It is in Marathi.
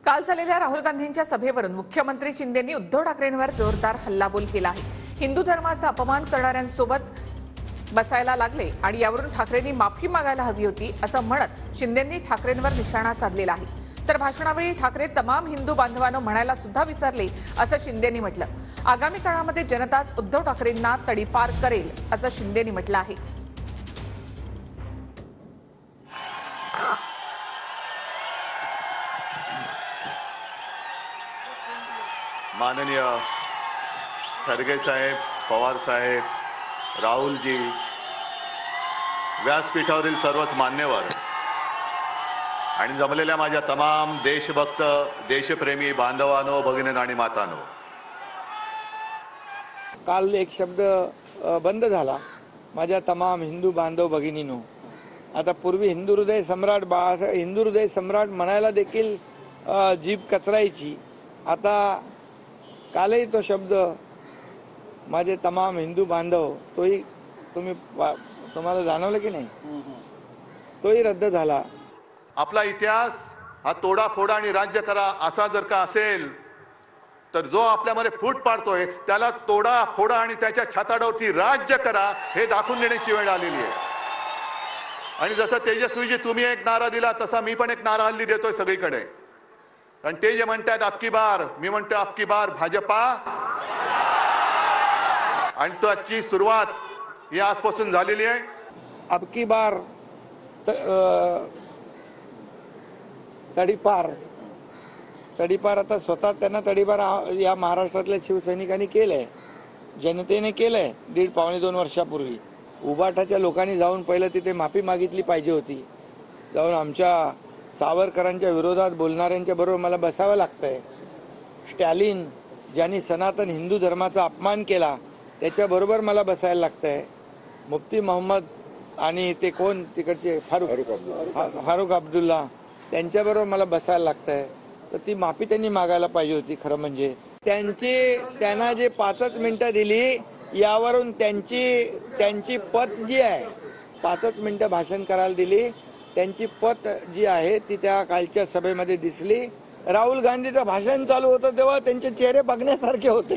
काल झालेल्या राहुल गांधींच्या सभेवरून मुख्यमंत्री शिंदेंनी उद्धव ठाकरेंवर जोरदार हल्लाबोल केला आहे। हिंदू धर्माचा अपमान करणाऱ्यांसोबत बसायला लागले आणि यावरून ठाकरेंनी माफी मागायला हवी होती असं म्हणत शिंदेंनी ठाकरेंवर निशाणा साधलेला आहे। तर भाषणावेळी ठाकरे तमाम हिंदू बांधवांनो म्हणायला सुद्धा विसरले असं शिंदेंनी म्हटलं। आगामी काळामध्ये जनताच उद्धव ठाकरेंना तडीपार करेल असं शिंदेंनी म्हटलं आहे। माननीय खरगे साहेब, पवार साहेब, राहुल जी, व्यासपीठावरील सर्वच मान्यवर आणि जमलेल्या माझ्या तमाम देशभक्त देशप्रेमी बांधवांनो, भगिनींनो आणि मातांनो, काल एक शब्द बंद झाला माझ्या तमाम हिंदू बांधव भगिनींनो। आता पूर्वी हिंदू हृदय सम्राट बाळासाहेब हिंदू हृदय सम्राट म्हणायला देखील जीभ कचरायची। आता कालही तो शब्द माझे तमाम हिंदू बांधव तोही तुम्हाला जाणवलं की नाही, तोही रद्द झाला। आपला इतिहास हा तोडाफोडा आणि राज्य करा असा जर का असेल तर जो आपल्यामध्ये फूट पाडतोय त्याला तोडा फोडा आणि त्याच्या छाताडावरती राज्य करा हे दाखवून देण्याची वेळ आलेली आहे। आणि जसं तेजस्वीजी तुम्ही एक नारा दिला तसा मी पण एक नारा हल्ली देतोय सगळीकडे। आणि ते जे म्हणतात अबकी बार, मी म्हणतो अबकी बार भाजपा। आणि त्याची सुरुवात ही आजपासून झालेली आहे। अबकी बार तडीपार आता स्वतः त्यांना तडीपार या महाराष्ट्रातल्या शिवसैनिकांनी केलंय, जनतेने केलंय। 1.5-2 वर्षापूर्वी उबाटाच्या लोकांनी जाऊन पहिलं तिथे माफी मागितली पाहिजे होती। जाऊन आमच्या सावरकरांच्या विरोधात बोलणाऱ्यांच्या बरोबर मला बसावं लागतंय। स्टॅलिन ज्यांनी सनातन हिंदू धर्माचा अपमान केला त्याच्याबरोबर मला बसायला लागतंय। मुफ्ती मोहम्मद आणि ते कोण तिकडचे फारुख अब्दुल्ला त्यांच्याबरोबर मला बसायला लागतंय। तर ती माफी त्यांनी मागायला पाहिजे होती। खरं म्हणजे त्यांना जे 5 मिनिटं दिली यावरून त्यांची पत जी आहे, 5 मिनिटं भाषण करायला दिली, त्यांची पत जी आहे ती त्या कालच्या सभेमध्ये दिसली। राहुल गांधीचं भाषण चालू होतं तेव्हा त्यांचे चेहरे बघण्यासारखे होते।